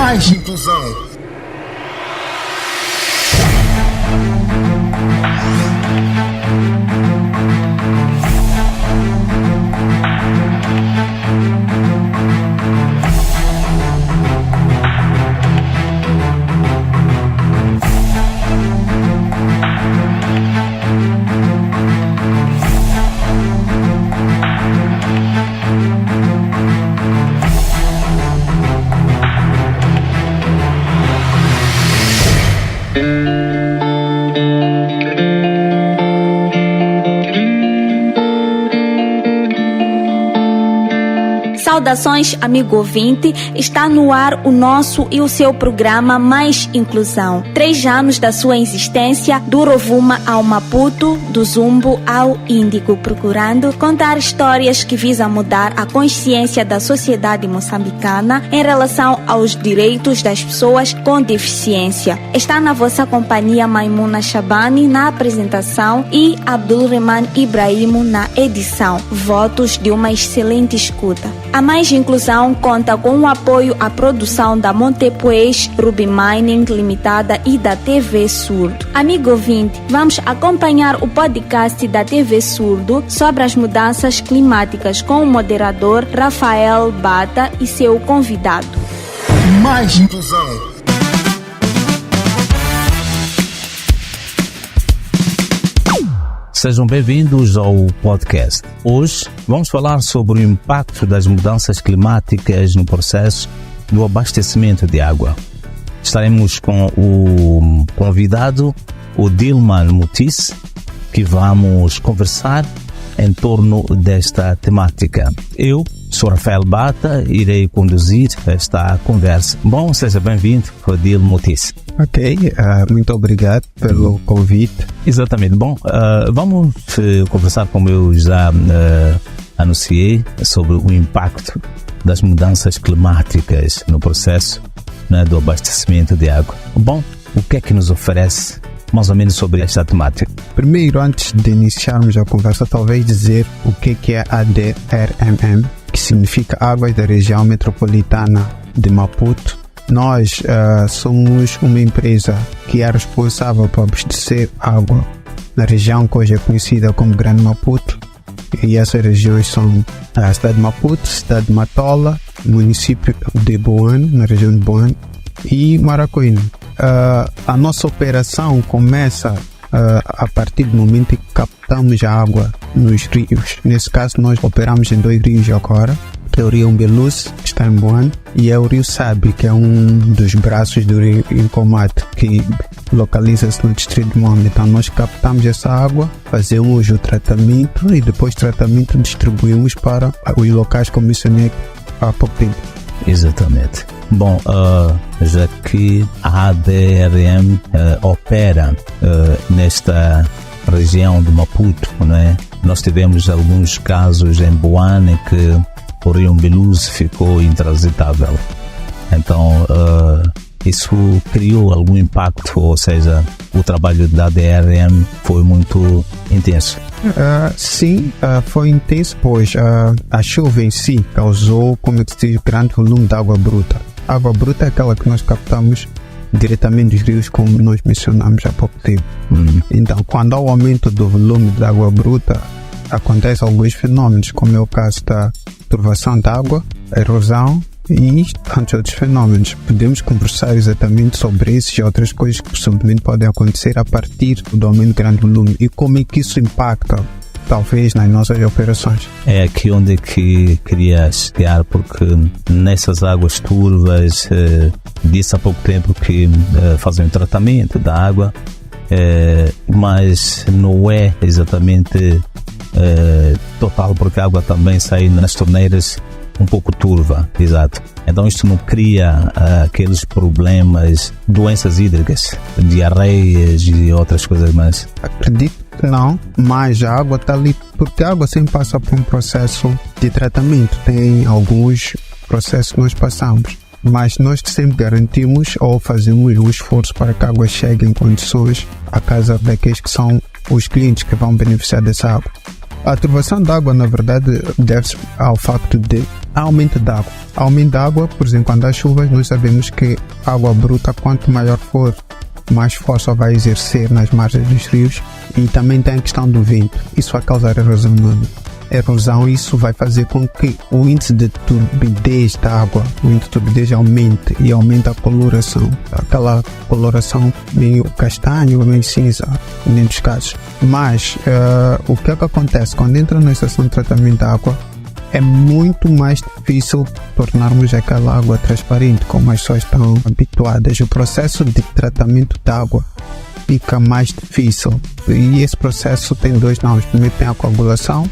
Mais inclusão. Saudações, amigo ouvinte, está no ar o nosso e o seu programa Mais Inclusão. 3 anos da sua existência, do Rovuma ao Maputo, do Zumbo ao Índigo, procurando contar histórias que visam mudar a consciência da sociedade moçambicana em relação aos direitos das pessoas com deficiência. Está na vossa companhia Maimuna Shabani na apresentação e Abdulrahman Ibrahimo na edição. Votos de uma excelente escuta. A Mais Inclusão conta com o apoio à produção da Montepuez Ruby Mining Limitada e da TV Surdo. Amigo ouvinte, vamos acompanhar o podcast da TV Surdo sobre as mudanças climáticas com o moderador Rafael Bata e seu convidado. Mais Inclusão. Sejam bem-vindos ao podcast. Hoje vamos falar sobre o impacto das mudanças climáticas no processo do abastecimento de água. Estaremos com o convidado, o Dilman Mutis, que vamos conversar em torno desta temática. Eu sou Rafael Bata, irei conduzir esta conversa. Bom, seja bem-vindo, Dilman Mutis. Ok, muito obrigado pelo convite. Exatamente. Bom, vamos conversar, como eu já anunciei, sobre o impacto das mudanças climáticas no processo, né, do abastecimento de água. Bom, o que é que nos oferece mais ou menos sobre esta temática? Primeiro, antes de iniciarmos a conversa, talvez dizer o que é ADRMM, que significa Águas da Região Metropolitana de Maputo. Nós somos uma empresa que é responsável por abastecer água na região que hoje é conhecida como Grande Maputo. E essas regiões são a cidade de Maputo, cidade de Matola, município de Boane, na região de Boane, e Maracoína. A nossa operação começa a partir do momento em que captamos a água nos rios. Nesse caso, nós operamos em 2 rios agora, que é o rio Umbeluz, que está em Boane, e é o rio Sabe, que é um dos braços do rio Incomate, que localiza-se no distrito de Moamba. Então nós captamos essa água, fazemos o tratamento e depois do tratamento distribuímos para os locais que eu mencionei há pouco tempo. Exatamente. Bom, já que a ADRM opera nesta região de Maputo, né? Nós tivemos alguns casos em Boane que o rio Umbeluz ficou intransitável. Então, isso criou algum impacto, ou seja, o trabalho da ADRM foi muito intenso. Sim, foi intenso, pois a chuva em si causou, como eu disse, grande volume de água bruta. A água bruta é aquela que nós captamos diretamente dos rios, como nós mencionamos há pouco tempo. Então, quando há o aumento do volume de água bruta, acontecem alguns fenômenos, como é o caso da turvação de água, a erosão e tantos outros fenômenos. Podemos conversar exatamente sobre esses e outras coisas que possivelmente podem acontecer a partir do aumento de grande volume e como é que isso impacta, talvez, nas nossas operações. É aqui onde que queria chegar, porque nessas águas turvas, disse há pouco tempo que fazem o tratamento da água, mas não é exatamente total, porque a água também sai nas torneiras um pouco turva, exato. Então isto não cria aqueles problemas, doenças hídricas, diarreias e outras coisas mais? Acredito que não, mas a água está ali, porque a água sempre passa por um processo de tratamento. Tem alguns processos que nós passamos, mas nós sempre garantimos ou fazemos um esforço para que a água chegue em condições à casa daqueles que são os clientes que vão beneficiar dessa água. A turvação da água, na verdade, deve-se ao facto de aumento da água. Aumento da água, por exemplo, quando há chuvas, nós sabemos que a água bruta, quanto maior for, mais força vai exercer nas margens dos rios, e também tem a questão do vento. Isso vai causar erosão. Erosão, isso vai fazer com que o índice de turbidez da água, o índice de turbidez aumente e aumenta a coloração. Aquela coloração meio castanho ou meio cinza, em muitos casos. Mas o que é que acontece? Quando entra na estação de tratamento da água, é muito mais difícil tornarmos aquela água transparente, como as pessoas estão habituadas. O processo de tratamento da água fica mais difícil. E esse processo tem dois nomes. Primeiro tem a coagulação,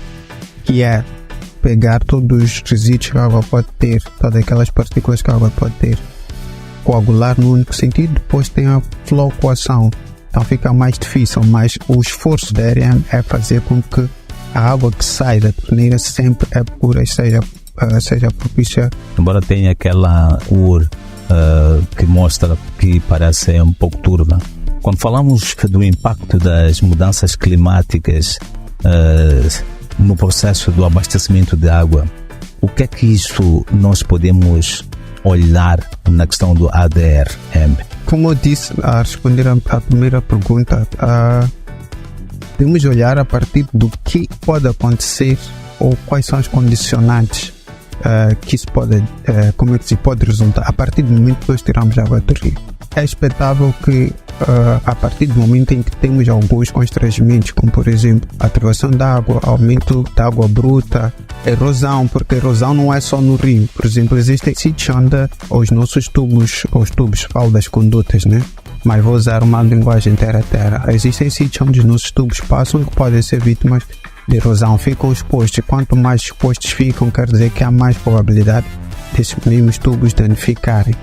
que é pegar todos os resíduos que a água pode ter, todas aquelas partículas que a água pode ter, coagular no único sentido. Depois tem a flocuação, então fica mais difícil, mas o esforço da ARM é fazer com que a água que sai da torneira sempre é pura e seja propícia. Embora tenha aquela cor que mostra que parece ser um pouco turva. Quando falamos do impacto das mudanças climáticas no processo do abastecimento de água, o que é que isso nós podemos olhar na questão do ADRM? Como eu disse, a responder à primeira pergunta, temos de olhar a partir do que pode acontecer ou quais são os condicionantes que isso pode, como é que se pode resultar a partir do momento que nós tiramos a água do rio. É expectável que a partir do momento em que temos alguns constrangimentos, como por exemplo a atração da água, aumento da água bruta, erosão, porque erosão não é só no rio. Por exemplo, existem sítios onde os nossos tubos, falo das condutas, né? Mas vou usar uma linguagem terra-terra. Existem sítios onde os nossos tubos passam que podem ser vítimas de erosão, ficam expostos. E quanto mais expostos ficam, quer dizer que há mais probabilidade desses mesmos tubos danificarem.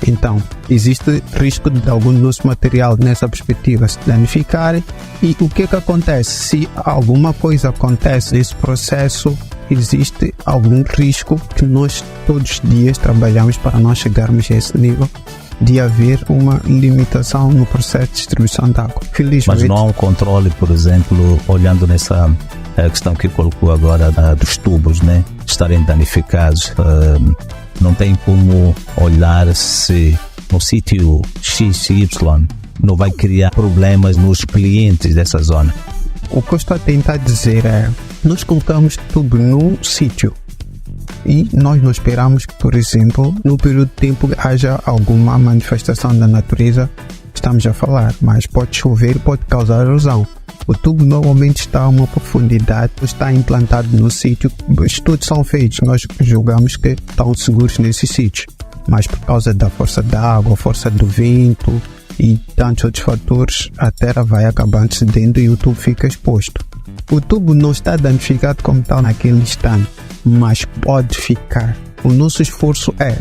Então, existe risco de algum do nosso material nessa perspectiva se danificarem. E o que acontece? Se alguma coisa acontece nesse processo, existe algum risco que nós todos os dias trabalhamos para nós chegarmos a esse nível de haver uma limitação no processo de distribuição de água. Felizmente, mas não há um controle, por exemplo, olhando nessa questão que colocou agora dos tubos, né, estarem danificados. Não tem como olhar se no sítio XY não vai criar problemas nos clientes dessa zona. O que eu estou a tentar dizer é, nós colocamos tubo num sítio e nós não esperamos que, por exemplo, no período de tempo haja alguma manifestação da natureza que estamos a falar, mas pode chover e pode causar erosão. O tubo normalmente está a uma profundidade, está implantado no sítio. Estudos são feitos, nós julgamos que estão seguros nesse sítio, mas por causa da força da água, força do vento e tantos outros fatores, a terra vai acabando cedendo e o tubo fica exposto. O tubo não está danificado como tal naquele instante, mas pode ficar. O nosso esforço é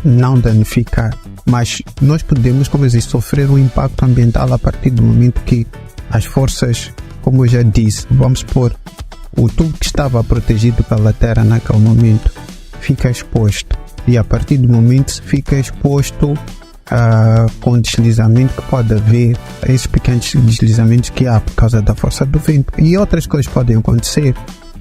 não danificar, mas nós podemos, como eu disse, sofrer um impacto ambiental a partir do momento que as forças, como eu já disse, vamos supor, o tubo que estava protegido pela terra naquele momento fica exposto, e a partir do momento fica exposto com deslizamento que pode haver, esses pequenos deslizamentos que há por causa da força do vento, e outras coisas podem acontecer.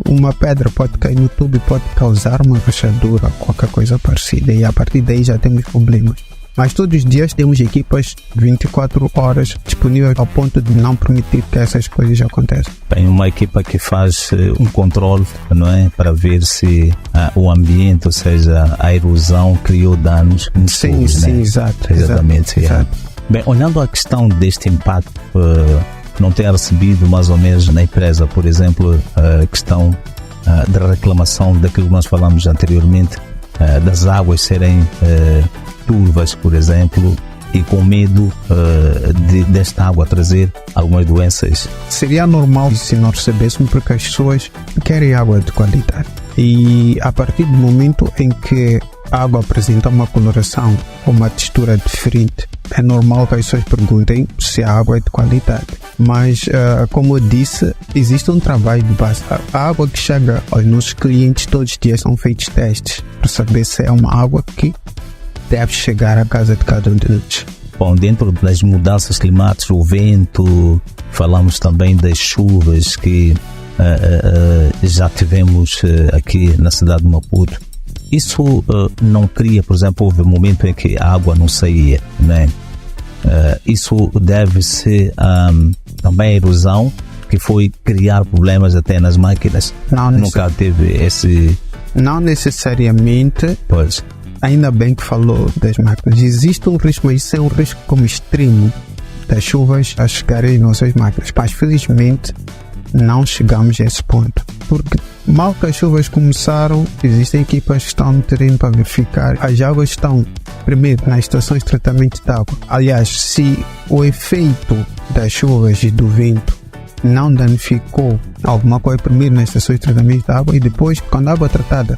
Uma pedra pode cair no tubo e pode causar uma rachadura, qualquer coisa parecida, e a partir daí já temos problemas. Mas todos os dias temos equipas 24 horas disponíveis ao ponto de não permitir que essas coisas aconteçam. Tem uma equipa que faz um controle, não é? Para ver se o ambiente, ou seja, a erosão criou danos. Sim, tubos, sim, né? exato. Exatamente. Exato. Bem, olhando a questão deste impacto, não tem recebido mais ou menos na empresa, por exemplo, a questão da reclamação daquilo que nós falamos anteriormente, das águas serem turvas, por exemplo, e com medo desta água trazer algumas doenças. Seria normal se nós recebêssemos, porque as pessoas querem água de qualidade. E a partir do momento em que a água apresenta uma coloração ou uma textura diferente, é normal que as pessoas perguntem se a água é de qualidade. Mas, como eu disse, existe um trabalho de base. A água que chega aos nossos clientes todos os dias são feitos testes para saber se é uma água que deve chegar à casa de cada um de nós. Bom, dentro das mudanças climáticas, o vento, falamos também das chuvas que já tivemos aqui na cidade de Maputo. Isso não cria, por exemplo, houve um momento em que a água não saía, né? Isso deve-se também à erosão, que foi criar problemas até nas máquinas. Nunca teve esse... Não necessariamente. Pois. Ainda bem que falou das máquinas. Existe um risco, mas isso é um risco como extremo das chuvas a chegarem às nossas máquinas. Mas felizmente não chegamos a esse ponto. Porque mal que as chuvas começaram, existem equipas que estão no terreno para verificar. As águas estão, primeiro, nas estações de tratamento de água. Aliás, se o efeito das chuvas e do vento não danificou alguma coisa, primeiro nas estações de tratamento de água, e depois, quando a água tratada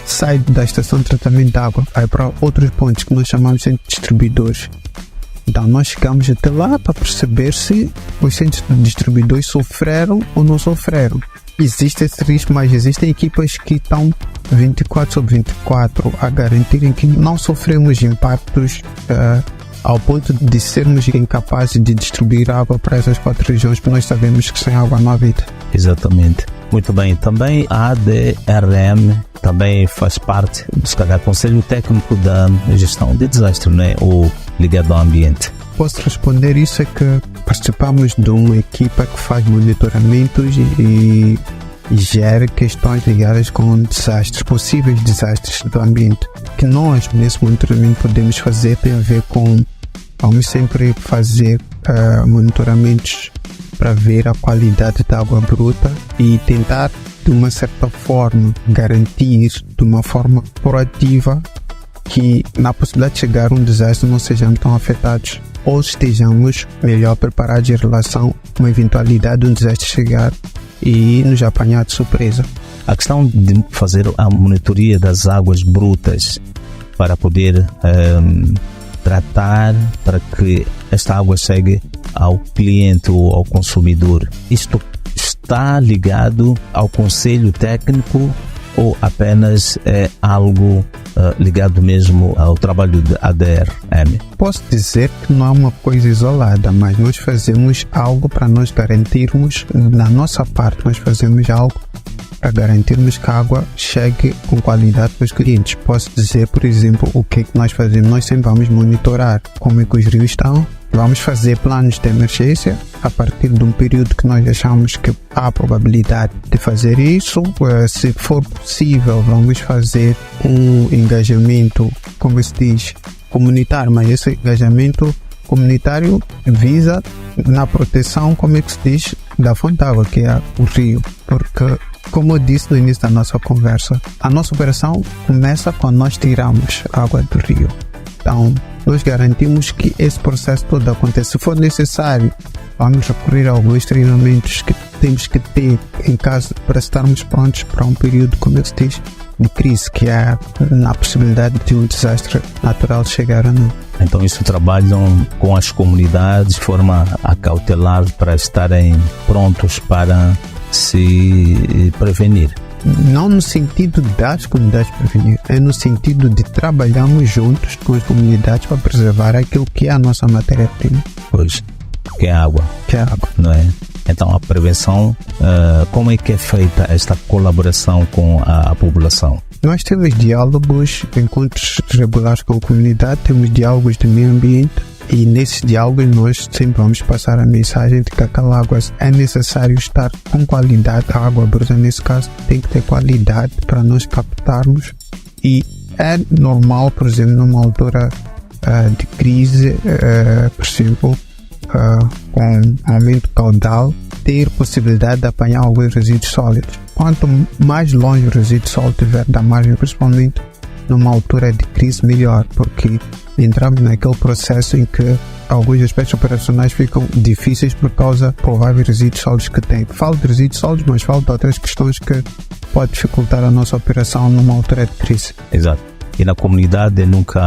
sai da estação de tratamento de água, vai para outros pontos que nós chamamos de distribuidores. Então nós chegamos até lá para perceber se os centros de distribuidores sofreram ou não sofreram. Existe esse risco, mas existem equipas que estão 24/24 a garantirem que não sofremos impactos ao ponto de sermos incapazes de distribuir água para essas 4 regiões, porque nós sabemos que sem água não há vida. Exatamente. Muito bem. Também a ADRM também faz parte do Conselho Técnico da Gestão de Desastre, né? Ou ligado ao ambiente. Posso responder isso, é que participamos de uma equipa que faz monitoramentos e gera questões ligadas com desastres, possíveis desastres do ambiente. Que nós, nesse monitoramento, podemos fazer tem a ver com, vamos sempre fazer monitoramentos para ver a qualidade da água bruta e tentar, de uma certa forma, garantir de uma forma proativa que, na possibilidade de chegar a um desastre, não sejamos tão afetados ou estejamos melhor preparados em relação a uma eventualidade de um desastre chegar e nos apanhar de surpresa. A questão de fazer a monitoria das águas brutas para poder tratar para que esta água chegue ao cliente ou ao consumidor, isto está ligado ao Conselho Técnico ou apenas é algo ligado mesmo ao trabalho da ADRM? Posso dizer que não é uma coisa isolada, mas nós fazemos algo para nós garantirmos, na nossa parte, nós fazemos algo para garantirmos que a água chegue com qualidade para os clientes. Posso dizer, por exemplo, o que é que nós fazemos. Nós sempre vamos monitorar como é que os rios estão, vamos fazer planos de emergência a partir de um período que nós achamos que há a probabilidade de fazer isso. Se for possível, vamos fazer um engajamento, como se diz, comunitário, mas esse engajamento comunitário visa na proteção, como é que se diz, da fonte de água, que é o rio. Porque, como eu disse no início da nossa conversa, a nossa operação começa quando nós tiramos a água do rio. Então, nós garantimos que esse processo todo aconteça. Se for necessário, vamos recorrer a alguns treinamentos que temos que ter em casa para estarmos prontos para um período, como se diz, de crise, que é na possibilidade de um desastre natural chegar a nós. Então isso trabalham com as comunidades de forma a cautelar para estarem prontos para se prevenir. Não no sentido das comunidades prevenir, é no sentido de trabalharmos juntos com as comunidades para preservar aquilo que é a nossa matéria-prima. Pois, que é água. Que é água. Não é? Então a prevenção, como é que é feita esta colaboração com a população? Nós temos diálogos, encontros regulares com a comunidade, temos diálogos de meio ambiente e nesses diálogos nós sempre vamos passar a mensagem de que aquela água é necessário estar com qualidade. A água bruta, nesse caso, tem que ter qualidade para nós captarmos e é normal, por exemplo, numa altura de crise, por exemplo, com aumento caudal, ter possibilidade de apanhar alguns resíduos sólidos. Quanto mais longe o resíduo sólido estiver da margem, principalmente numa altura de crise, melhor, porque entramos naquele processo em que alguns aspectos operacionais ficam difíceis por causa de prováveis resíduos sólidos que tem. Falo de resíduos sólidos, mas falo de outras questões que podem dificultar a nossa operação numa altura de crise. Exato. E na comunidade nunca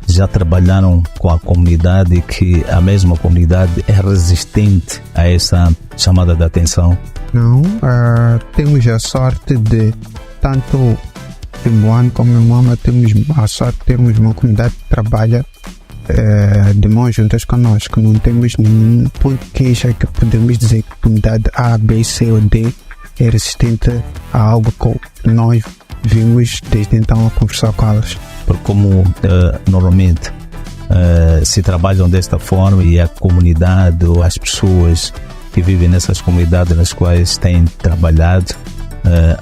já trabalharam com a comunidade, que a mesma comunidade é resistente a essa chamada de atenção? Não, temos a sorte de, tanto em Moana como em Moama, temos a sorte de termos uma comunidade que trabalha de mãos juntas connosco. Não temos nenhum ponto de queixa que podemos dizer que a comunidade A, B, C ou D é resistente a algo que nós vimos desde então a conversar com elas. Porque como normalmente se trabalham desta forma e a comunidade ou as pessoas que vivem nessas comunidades nas quais têm trabalhado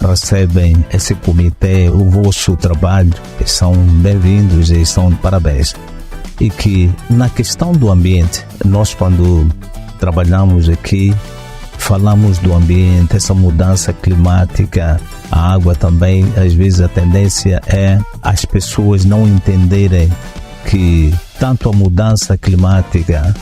recebem esse comitê, o vosso trabalho, são bem-vindos e estão de parabéns. E que na questão do ambiente, nós quando trabalhamos aqui, falamos do ambiente, essa mudança climática, a água também, às vezes a tendência é as pessoas não entenderem que tanto a mudança climática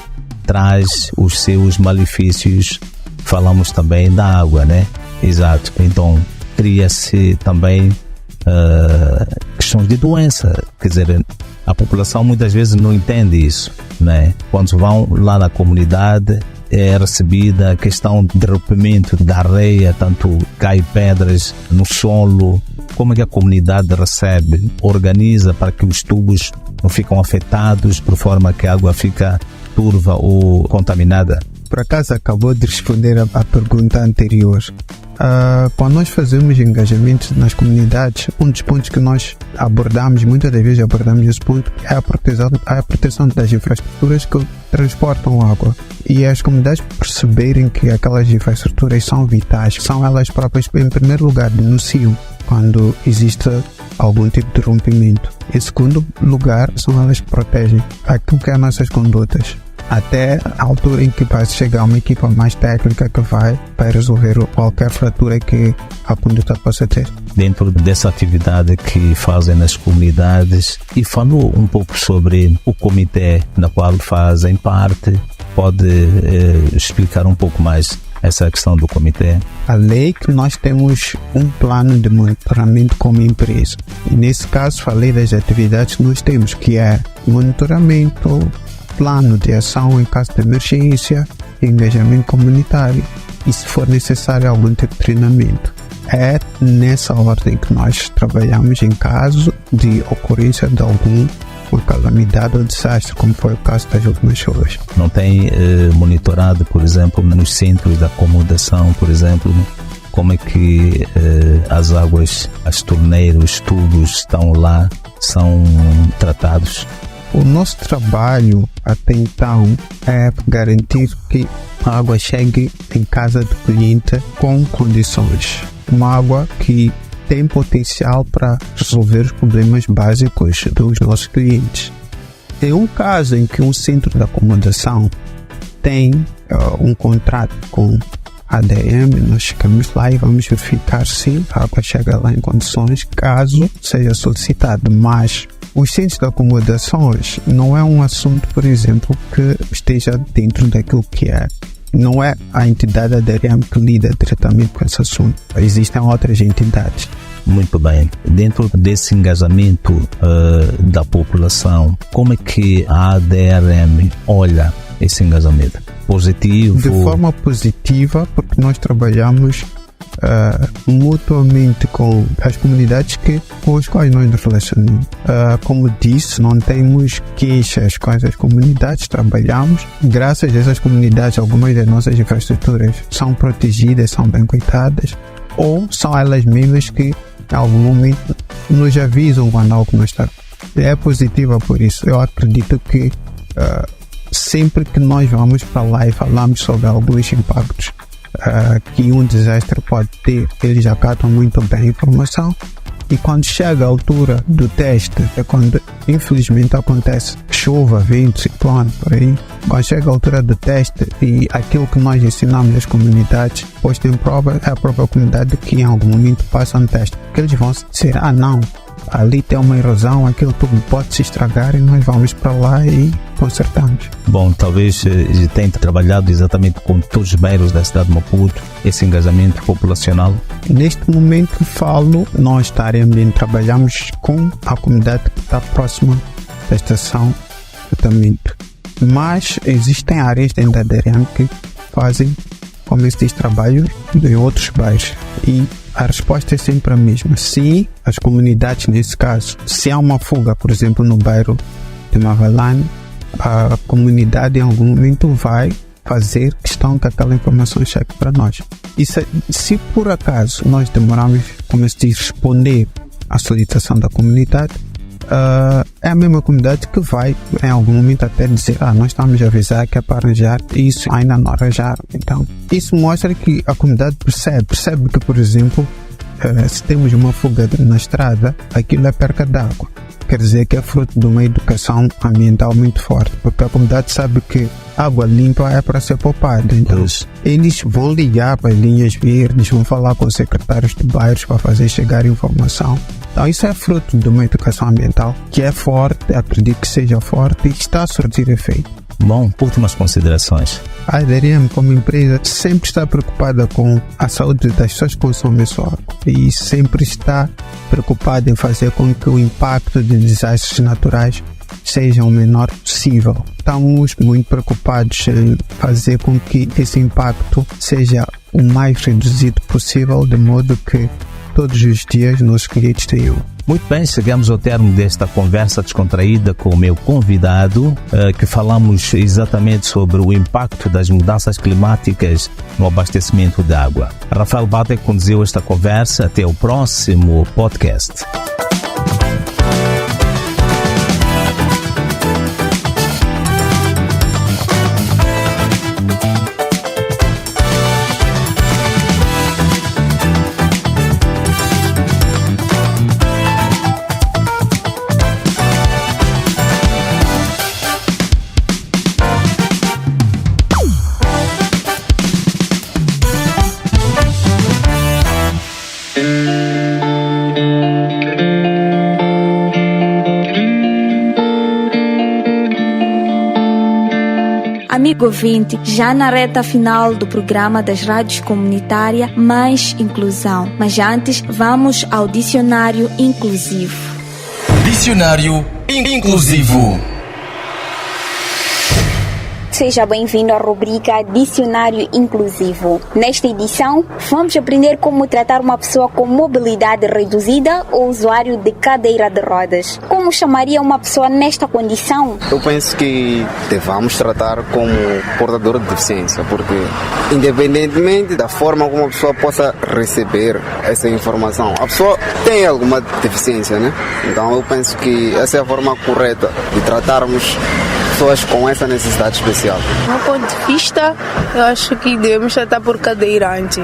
traz os seus malefícios, falamos também da água, né? Exato. Então, cria-se também questões de doença. Quer dizer, a população muitas vezes não entende isso, né? Quando vão lá na comunidade, é recebida a questão de rompimento da areia, tanto cai pedras no solo. Como é que a comunidade recebe, organiza para que os tubos não ficam afetados, por forma que a água fica turva ou contaminada? Por acaso acabou de responder a pergunta anterior. Quando nós fazemos engajamentos nas comunidades, um dos pontos que nós abordamos, muitas das vezes abordamos esse ponto, é a proteção das infraestruturas que transportam água. E as comunidades perceberem que aquelas infraestruturas são vitais, são elas próprias, em primeiro lugar, denunciam quando existe algum tipo de rompimento. Em segundo lugar, são elas que protegem aquilo que é as nossas condutas, até a altura em que vai chegar uma equipa mais técnica que vai resolver qualquer fratura que a conduta possa ter. Dentro dessa atividade que fazem nas comunidades, e falou um pouco sobre o comitê na qual fazem parte, pode explicar um pouco mais essa questão do comitê? A lei que nós temos um plano de monitoramento como empresa. E nesse caso falei das atividades que nós temos, que é monitoramento, plano de ação em caso de emergência, engajamento comunitário e, se for necessário, algum tipo de treinamento. É nessa ordem que nós trabalhamos em caso de ocorrência de alguma calamidade ou desastre, como foi o caso das últimas chuvas. Não tem monitorado, por exemplo, nos centros de acomodação, por exemplo, como é que as águas, as torneiras, os tubos estão lá, são tratados? O nosso trabalho até então é garantir que a água chegue em casa do cliente com condições. Uma água que tem potencial para resolver os problemas básicos dos nossos clientes. Em um caso em que um centro de acomodação tem um contrato com a ADM, nós chegamos lá e vamos verificar se a água chega lá em condições, caso seja solicitado. Mas os centros de acomodações não é um assunto, por exemplo, que esteja dentro daquilo que é. Não é a entidade da ADM que lida diretamente com esse assunto. Existem outras entidades. Muito bem. Dentro desse engajamento da população, como é que a ADRM olha esse engajamento? Positivo? De forma positiva, porque nós trabalhamos mutuamente com as comunidades com as quais nós nos relacionamos. Como disse, não temos queixas com as comunidades, trabalhamos. Graças a essas comunidades, algumas das nossas infraestruturas são protegidas, são bem cuidadas, ou são elas mesmas que em algum momento nos avisam quando algo não está. É positiva por isso. Eu acredito que sempre que nós vamos para lá e falamos sobre alguns impactos que um desastre pode ter, eles acatam muito bem a informação. E quando chega a altura do teste, é quando infelizmente acontece chuva, vento, ciclone, por aí. Quando chega a altura do teste e aquilo que nós ensinamos às comunidades posto em prova, é a própria comunidade que em algum momento passa um teste. Porque eles vão dizer, não, ali tem uma erosão, aquilo tudo pode se estragar, e nós vamos para lá e consertamos. Bom, talvez tenha trabalhado exatamente com todos os bairros da cidade de Maputo, esse engajamento populacional. Neste momento falo, nós da área ambiente trabalhamos com a comunidade que está próxima da estação de tratamento. Mas existem áreas dentro da DRM que fazem como esses trabalhos em outros bairros. E a resposta é sempre a mesma. Sim, as comunidades, nesse caso, se há uma fuga, por exemplo, no bairro de Mavalane, a comunidade em algum momento vai fazer questão que aquela informação chegue para nós. E se por acaso nós demorarmos, como se diz, responder a solicitação da comunidade, é a mesma comunidade que vai em algum momento até dizer: nós estamos a avisar que é para arranjar isso, ainda não arranjaram. Então isso mostra que a comunidade percebe que, por exemplo, se temos uma fuga na estrada, aquilo é perca d'água. Quer dizer que é fruto de uma educação ambiental muito forte, porque a comunidade sabe que água limpa é para ser poupada. Então, eles vão ligar para as linhas verdes, vão falar com os secretários de bairros para fazer chegar informação. Então, isso é fruto de uma educação ambiental que é forte, acredito que seja forte e está a surtir efeito. Bom, últimas considerações. A EDRM, como empresa, sempre está preocupada com a saúde das pessoas que consomem sua água e sempre está preocupada em fazer com que o impacto de desastres naturais seja o menor possível. Estamos muito preocupados em fazer com que esse impacto seja o mais reduzido possível, de modo que todos os dias nossos clientes tenham. Muito bem, chegamos ao termo desta conversa descontraída com o meu convidado, que falamos exatamente sobre o impacto das mudanças climáticas no abastecimento de água. Rafael Bate conduziu esta conversa. Até o próximo podcast. Amigo ouvinte, já na reta final do programa das rádios comunitárias Mais Inclusão. Mas antes, vamos ao dicionário inclusivo. Dicionário inclusivo. Seja bem-vindo à rubrica Dicionário Inclusivo. Nesta edição, vamos aprender como tratar uma pessoa com mobilidade reduzida ou usuário de cadeira de rodas. Como chamaria uma pessoa nesta condição? Eu penso que devamos tratar como portador de deficiência, porque independentemente da forma como a pessoa possa receber essa informação, a pessoa tem alguma deficiência, né? Então eu penso que essa é a forma correta de tratarmos pessoas com essa necessidade especial. Do meu ponto de vista, eu acho que devemos tratar por cadeirante,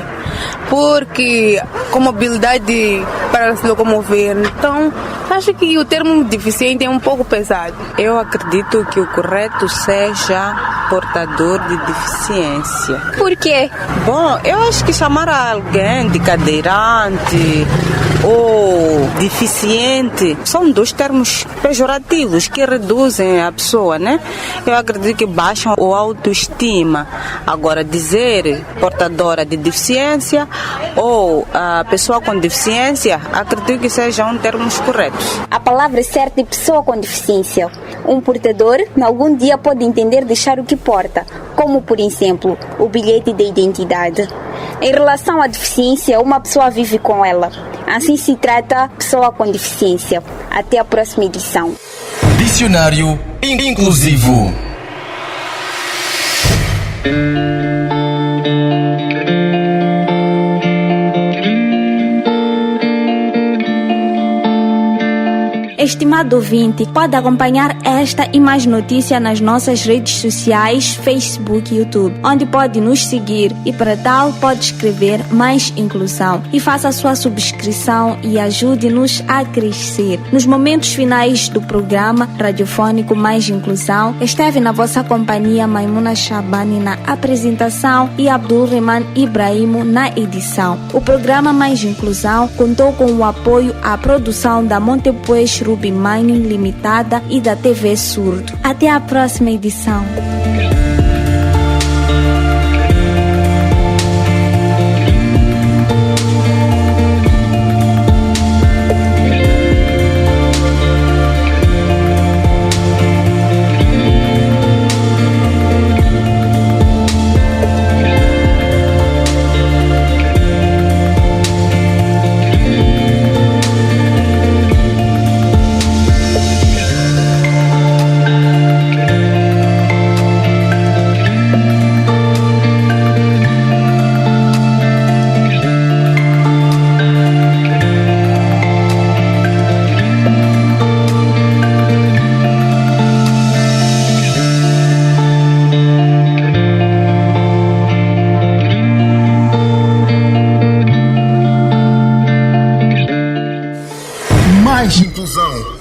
porque com mobilidade para se locomover, então acho que o termo deficiente é um pouco pesado. Eu acredito que o correto seja portador de deficiência. Por quê? Bom, eu acho que chamar alguém de cadeirante ou deficiente são dois termos pejorativos que reduzem a pessoa, né? Eu acredito que baixam a autoestima. Agora, dizer portadora de deficiência ou a pessoa com deficiência, acredito que sejam termos corretos. A palavra certa é pessoa com deficiência. Um portador, em algum dia, pode entender deixar o que porta, como, por exemplo, o bilhete de identidade. Em relação à deficiência, uma pessoa vive com ela. Assim se trata pessoa com deficiência. Até a próxima edição. Dicionário inclusivo. Estimado ouvinte, pode acompanhar esta e mais notícias nas nossas redes sociais, Facebook e YouTube, onde pode nos seguir e para tal pode escrever Mais Inclusão e faça a sua subscrição e ajude-nos a crescer. Nos momentos finais do programa radiofônico Mais Inclusão, esteve na vossa companhia Maimuna Shabani na apresentação e Abdul Rehman Ibrahimo na edição. O programa Mais Inclusão contou com o apoio à produção da Montepuez Ruby Mining Limitada e da TV Surdo. Até a próxima edição. mais inclusão.